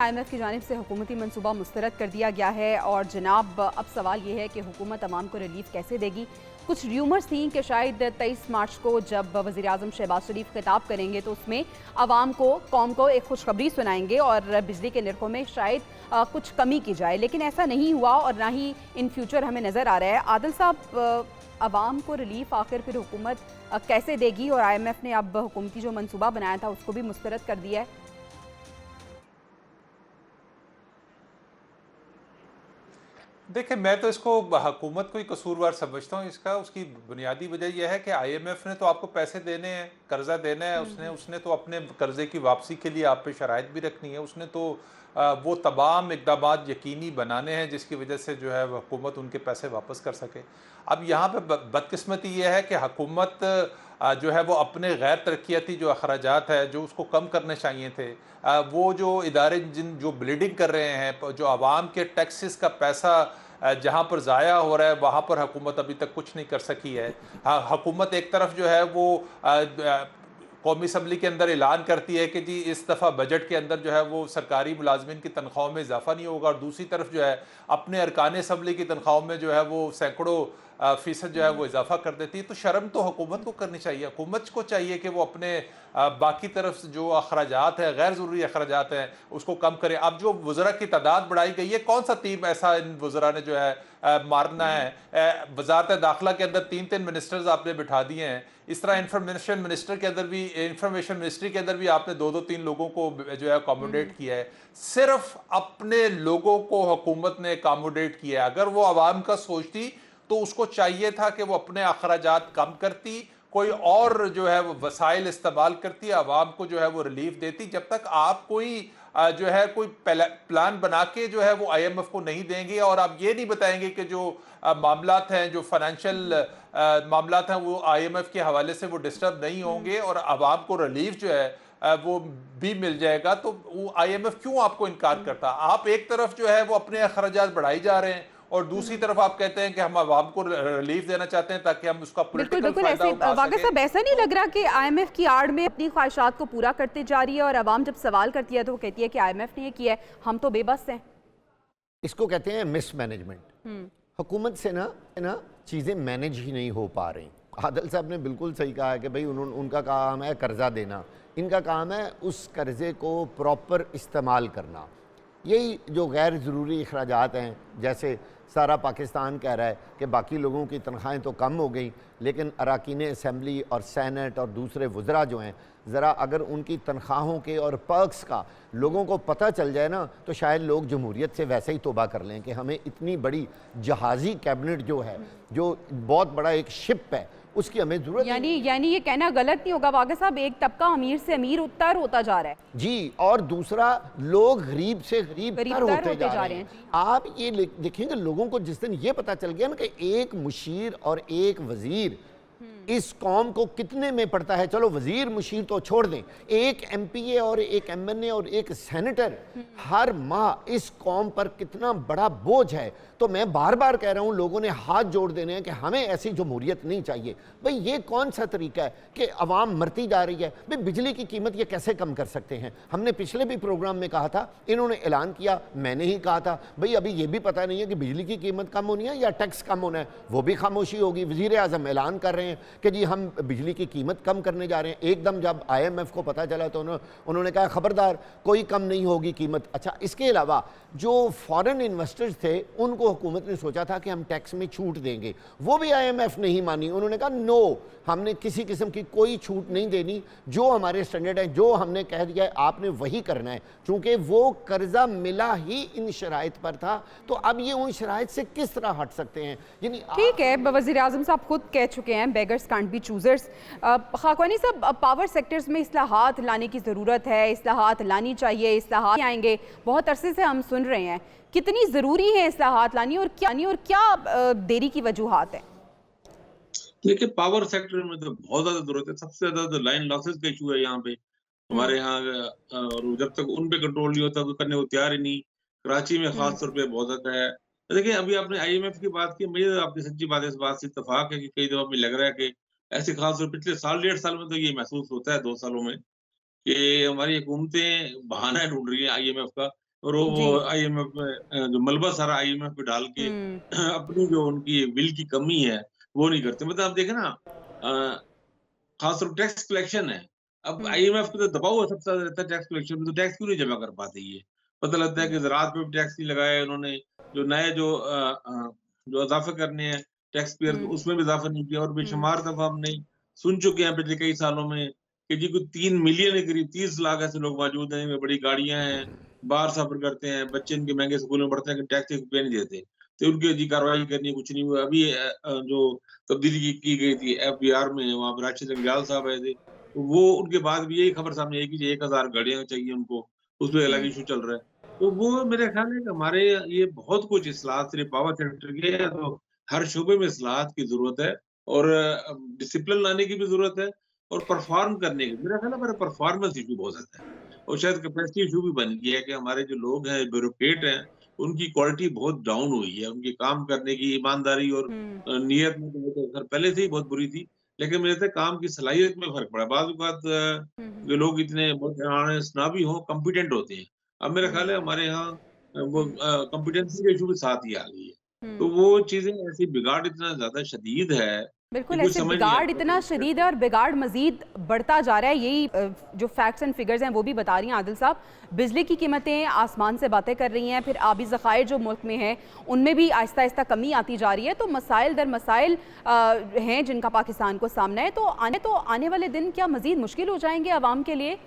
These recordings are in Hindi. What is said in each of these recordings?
IMF की जानिब से हुकूमती मनसूबा मुस्तरद कर दिया गया है और जनाब अब सवाल ये है कि हुकूमत अवाम को रिलीफ कैसे देगी। कुछ र्यूमर्स थी कि शायद 23 मार्च को जब वज़ीर आज़म शहबाज शरीफ खिताब करेंगे तो उसमें अवाम को कौम को एक खुशखबरी सुनाएंगे और बिजली के निर्खों में शायद कुछ कमी की जाए, लेकिन ऐसा नहीं हुआ और ना ही इन फ्यूचर हमें नज़र आ रहा है। आदिल साहब, अवाम को रिलीफ आखिर फिर हुकूमत कैसे देगी और IMF ने अब हुकूमती जो मनसूबा बनाया था उसको भी मुस्तरद कर दिया है। देखिए, मैं तो इसको हुकूमत को ही कसूरवार समझता हूँ इसका। उसकी बुनियादी वजह यह है कि IMF ने तो आपको पैसे देने हैं, कर्जा देना है, उसने उसने तो अपने कर्जे की वापसी के लिए आप पे शराइत भी रखनी है। उसने तो वो तमाम इक़दामात यकीनी बनाने हैं जिसकी वजह से जो है हुकूमत उनके पैसे वापस कर सके। अब यहाँ पे बदकिस्मती ये है कि हुकूमत जो है वो अपने गैर तरक्याती जो अखराजात है, जो उसको कम करने चाहिए थे, वो जो इदारे जो ब्लीडिंग कर रहे हैं, जो आवाम के टैक्सेस का पैसा जहाँ पर ज़ाया हो रहा है, वहाँ पर हुकूमत अभी तक कुछ नहीं कर सकी है। हुकूमत एक तरफ जो है वो कौमी असम्बली के अंदर ऐलान करती है कि जी इस दफ़ा बजट के अंदर जो है वो सरकारी मुलाजमीन की तनख्वाहों में इजाफा नहीं होगा, और दूसरी तरफ जो है अपने अरकान असम्बली की तनख्वाहों में जो है वो सैकड़ों फ़ीसद जो है वो इजाफा कर देती है। तो शर्म तो हुकूमत को करनी चाहिए। हुकूमत को चाहिए कि वो अपने बाकी तरफ जो अखराजात है, गैर ज़रूरी अखराजात हैं, उसको कम करे। अब जो वज़रा की तादाद बढ़ाई गई है, कौन सा तीर ऐसा इन वज़रा ने जो है मारना है। वज़ारत दाखिला के अंदर 3-3 मिनिस्टर्स आपने बिठा दिए हैं। इस तरह इंफॉर्मेशन मिनिस्टर के अंदर भी, इंफॉर्मेशन मिनिस्ट्री के अंदर भी आपने 2-2-3 लोगों को जो है अकोमोडेट किया है। सिर्फ अपने लोगों को हुकूमत ने अकोमोडेट किया है। अगर वो आवाम का सोचती तो उसको चाहिए था कि वो अपने अखराजात कम करती, कोई और जो है वो वसाइल इस्तेमाल करती, आवाम को जो है वो रिलीफ देती। जब तक आप कोई जो है कोई प्लान बना के जो है वो IMF को नहीं देंगे और आप ये नहीं बताएंगे कि जो मामलात हैं, जो फाइनेंशियल मामलात हैं, वो IMF के हवाले से वो डिस्टर्ब नहीं होंगे और आवाम को रिलीफ जो है वो भी मिल जाएगा, तो वो IMF क्यों आपको इनकार करता। आप एक तरफ जो है वो अपने अखराजात बढ़ाई जा रहे हैं और दूसरी तरफ आप कहते हैं कि हम आवाम को रिलीफ देना चाहते हैं ताकि हम उसका बिल्कुल पॉलिटिकल बिल्कुल फायदा ऐसे उठा वाक़ई सकें। साहब, ऐसा नहीं लग रहा कि IMF की आड़ में अपनी ख्वाहिशात को पूरा करते जा रही है और अवाम जब सवाल करती है तो वो कहती है कि IMF ने ये किया है, हम तो बेबस हैं। इसको कहते हैं मिसमैनेजमेंट। हुकूमत से ना चीज़ें मैनेज ही नहीं हो पा रही। आदिल साहब ने बिल्कुल सही कहा है कि भाई उनका काम है कर्जा देना, इनका काम है उस कर्जे को प्रॉपर इस्तेमाल करना। यही जो गैर ज़रूरी अखराजात हैं, जैसे सारा पाकिस्तान कह रहा है कि बाकी लोगों की तनख्वाहें तो कम हो गई, लेकिन अरकान असम्बली और सैनेट और दूसरे वज़रा जो हैं, ज़रा अगर उनकी तनख्वाहों के और पर्क्स का लोगों को पता चल जाए ना, तो शायद लोग जमहूरियत से वैसे ही तौबा कर लें कि हमें इतनी बड़ी जहाज़ी कैबिनेट जो है, जो बहुत बड़ा एक शिप है, उसकी हमें ज़रूरत यानी ये कहना गलत नहीं होगा वाक़ई साहब, एक तबका अमीर से अमीर उत्तर होता जा रहा है जी, और दूसरा लोग गरीब से गरीब तर होते जा रहे हैं। आप ये देखेंगे लोगों को जिस दिन ये पता चल गया ना कि एक मुशीर और एक वजीर इस कौम को कितने में पड़ता है, चलो वजीर मुशीर तो छोड़ दें, एक MPA और एक MNA और एक सेनेटर हर माह इस कौम पर कितना बड़ा बोझ है। तो मैं बार बार कह रहा हूं, लोगों ने हाथ जोड़ देने हैं कि हमें ऐसी जमहूरियत नहीं चाहिए। भाई ये कौन सा तरीका है कि अवाम मरती जा रही है। भाई बिजली की कीमत ये कैसे कम कर सकते हैं। हमने पिछले भी प्रोग्राम में कहा था, इन्होंने ऐलान किया, मैंने ही कहा था भाई अभी ये भी पता नहीं है कि बिजली की कीमत कम होनी है या टैक्स कम होना है, वो भी खामोशी होगी। वज़ीर आज़म ऐलान कर रहे हैं कि जी हम बिजली की कीमत कम करने जा रहे हैं। एकदम जब IMF को पता चला तो उन्होंने कहा खबरदार कोई कम नहीं होगी कीमत। अच्छा, इसके अलावा जो फॉरेन इन्वेस्टर्स थे उनको हुकूमत ने सोचा था कि हम टैक्स में छूट देंगे, वो भी IMF नहीं मानी। उन्होंने कहा नो, हमने किसी किस्म की कोई छूट नहीं देनी, जो हमारे स्टैंडर्ड है, जो हमने कह दिया है आपने वही करना है। चूंकि वो कर्जा मिला ही इन शराइत पर था, तो अब ये उन शराइत से किस तरह हट सकते हैं। यानी ठीक है, वज़ीर आज़म साहब खुद कह चुके हैं beggars can't be choosers. Khakwani साहब, पावर सेक्टर्स में इस्लाहात लाने की ज़रूरत है, इस्लाहात लानी चाहिए, इस्लाहात आएंगे, बहुत अरसे से हम सुन रहे हैं, कितनी ज़रूरी है इस्लाहात लानी और क्या देरी की वजूहात है। देखिए, पावर सेक्टर में तो बहुत ज़्यादा ज़रूरत है। सबसे ज़्यादा तो लाइन लॉसेस का इश्यू है यहाँ पे। हमारे यहाँ और जब तक उन पे कंट्रोल नहीं होता, तो करने को तैयार ही नहीं। कराची में ख़ास तौर पे बहुत ज़्यादा है। देखिए, अभी आपने IMF की बात की, मुझे आपकी सच्ची बात है, इस बात से इत्तेफ़ाक है कि कई दफ़ा मुझे लग रहा है कि ऐसे ख़ास तौर पिछले साल, 1.5 साल में तो ये महसूस होता है, 2 सालों में, कि हमारी हुकूमतें बहाना ढूँढ रही हैं IMF का और वो IMF में जो मलबा सारा IMF पे डाल के अपनी जो उनकी विल की कमी है वो नहीं करते। मतलब आप देखें ना, खासतौर टैक्स कलेक्शन है, अब IMF पे तो दबाव सबसे ज्यादा रहता है टैक्स कलेक्शन में, तो टैक्स क्यों नहीं जमा कर पाते ये? पता लगता है कि ज़राअत पे भी टैक्स नहीं लगाया उन्होंने, जो नए जो इजाफे करने हैं टैक्स पेयर उसमें भी इजाफा नहीं किया। और बेशुमार दफा हमने सुन चुके हैं पिछले कई सालों में कि जी कोई 3 मिलियन के करीब 30 लाख ऐसे लोग मौजूद हैं जिनमें बड़ी गाड़ियां हैं, बाहर सफर करते हैं, बच्चे इनके महंगे स्कूल में पढ़ते हैं, टैक्स पे नहीं देते, तो उनकी जी कार्रवाई करनी, कुछ नहीं हुआ। अभी जो तब्दीली की गई थी FBR में, वहाँ पर राशिद जंगियाल साहब आए थे, तो वो उनके बाद भी यही खबर सामने आई कि 1000 गाड़ियां चाहिए उनको, उसमें अलग इशू चल रहा है। तो वो मेरे ख्याल है कि हमारे ये बहुत कुछ इस्लाहत सिर्फ पावर सेक्टर के है, तो हर शोबे में इस्लाहत की जरूरत है और डिसिप्लिन लाने की भी जरूरत है और परफॉर्म करने की। मेरा ख्याल है हमारा परफॉर्मेंस इशू बहुत ज्यादा है और शायद कैपेसिटी इशू भी बन गया है कि हमारे जो लोग हैं, ब्यूरोक्रेट हैं, उनकी क्वालिटी बहुत डाउन हुई है, उनकी काम करने की ईमानदारी और नीयत में तो पहले से ही बहुत बुरी थी, लेकिन मेरे से काम की सलाहियत में फर्क पड़ा। बाद जो लोग इतने बहुत ना भी हो, कॉम्पिटेंट होते हैं। अब मेरा ख्याल है हमारे यहाँ वो कॉम्पिटेंसी के इशू भी साथ ही आ गई है, तो वो चीजें ऐसी बिगाड़ इतना ज्यादा शदीद है। बिल्कुल, ऐसे बिगाड़ इतना शदीद है और बिगाड़ मजीद बढ़ता जा रहा है। यही जो फैक्ट्स एंड फिगर्स हैं वो भी बता रही हैं आदिल साहब। बिजली की कीमतें आसमान से बातें कर रही हैं, फिर आबी ज़खायर जो मुल्क में हैं उनमें भी आहिस्ता आहिस्ता कमी आती जा रही है। तो मसाइल दर मसाइल हैं जिनका पाकिस्तान को सामना है। तो आने वाले दिन क्या मजीद मुश्किल हो जाएंगे आवाम के लिए?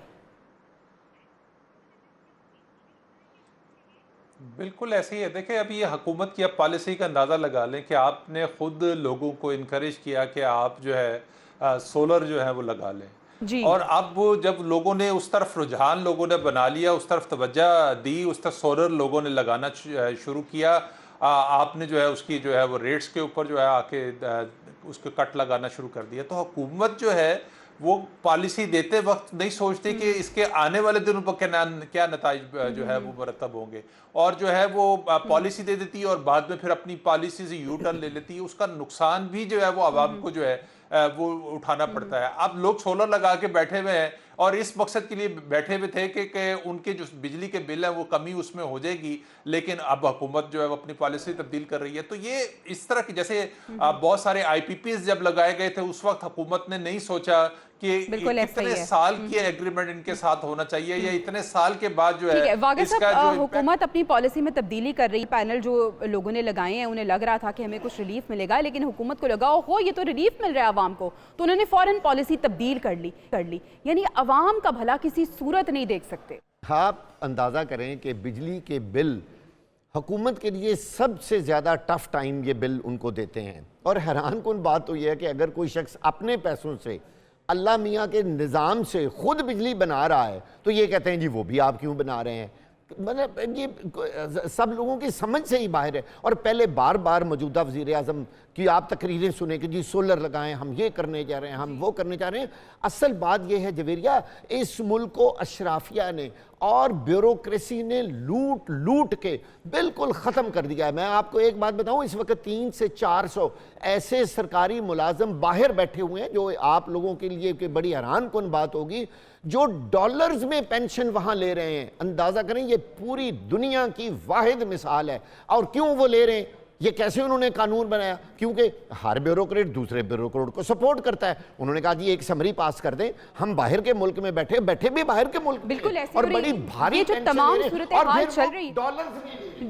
बिल्कुल ऐसे ही है। देखिए, अभी ये हुकूमत की आप पॉलिसी का अंदाज़ा लगा लें कि आपने खुद लोगों को इनकरेज किया कि आप जो है सोलर जो है वो लगा लें जी। और अब जब लोगों ने उस तरफ रुझान लोगों ने बना लिया, उस तरफ तवज्जो दी, उस तरफ सोलर लोगों ने लगाना शुरू किया, आपने जो है उसकी जो है वो रेट्स के ऊपर जो है आके उसके कट लगाना शुरू कर दिया। तो हुकूमत जो है वो पॉलिसी देते वक्त नहीं सोचती कि इसके आने वाले दिनों पर क्या नताइज जो है वो मुरतब होंगे, और जो है वो पॉलिसी दे देती है और बाद में फिर अपनी पॉलिसी से यू टर्न ले लेती है। उसका नुकसान भी जो है वो आवाम को जो है वो उठाना पड़ता है। अब लोग सोलर लगा के बैठे हुए हैं और इस मकसद के लिए बैठे हुए थे कि उनके जो बिजली के बिल है वो कमी उसमें हो जाएगी, लेकिन अब हुकूमत जो है वो अपनी पॉलिसी तब्दील कर रही है। तो ये इस तरह की, जैसे बहुत सारे IPPs जब लगाए गए थे उस वक्त हुकूमत ने नहीं सोचा कि इतने साल की एग्रीमेंट इनके साथ होना चाहिए या इतने साल के बाद जो है इसका जो हुकूमत अपनी पॉलिसी में तब्दीली कर रही। पैनल जो लोगों ने लगाए हैं उन्हें लग रहा था कि हमें कुछ रिलीफ मिलेगा, लेकिन हुकूमत को लगा हो ये तो रिलीफ मिल रहा है आवाम को, तो उन्होंने फौरन पॉलिसी तब्दील कर ली। यानी आवाम का भला किसी सूरत नहीं देख सकते। आप अंदाज़ा करें कि बिजली के बिल हुकूमत के लिए सबसे ज़्यादा टफ टाइम ये बिल उनको देते हैं। और हैरान कुन बात तो ये है कि अगर कोई शख्स अपने पैसों से अल्लाह मियाँ के निज़ाम से खुद बिजली बना रहा है तो ये कहते हैं जी वो भी आप क्यों बना रहे हैं। मतलब ये सब लोगों की समझ से ही बाहर है। और पहले बार बार मौजूदा वज़ीर आज़म की आप तकरीरें सुने कि जी सोलर लगाएं, हम ये करने जा रहे हैं, हम वो करने जा रहे हैं। असल बात यह है जवेरिया, इस मुल्क को अशराफिया ने और ब्यूरोक्रेसी ने लूट के बिल्कुल ख़त्म कर दिया है। मैं आपको एक बात बताऊं, इस वक्त 300 से 400 ऐसे सरकारी मुलाजम बाहर बैठे हुए हैं, जो आप लोगों के लिए कि बड़ी हैरान कुन बात होगी, जो डॉलर्स में पेंशन वहां ले रहे हैं। अंदाजा करें, ये पूरी दुनिया की वाहिद मिसाल है। और क्यों वो ले रहे हैं, ये कैसे उन्होंने कानून बनाया? क्योंकि हर ब्यूरोक्रेट दूसरे ब्यूरोक्रेट को सपोर्ट करता है। उन्होंने कहा जी एक समरी पास कर दें, हम बाहर के मुल्क में बैठे भी बाहर के मुल्क बिल्कुल ऐसे और बड़ी भारी जो तमाम सूरत हाल चल रही डॉलर्स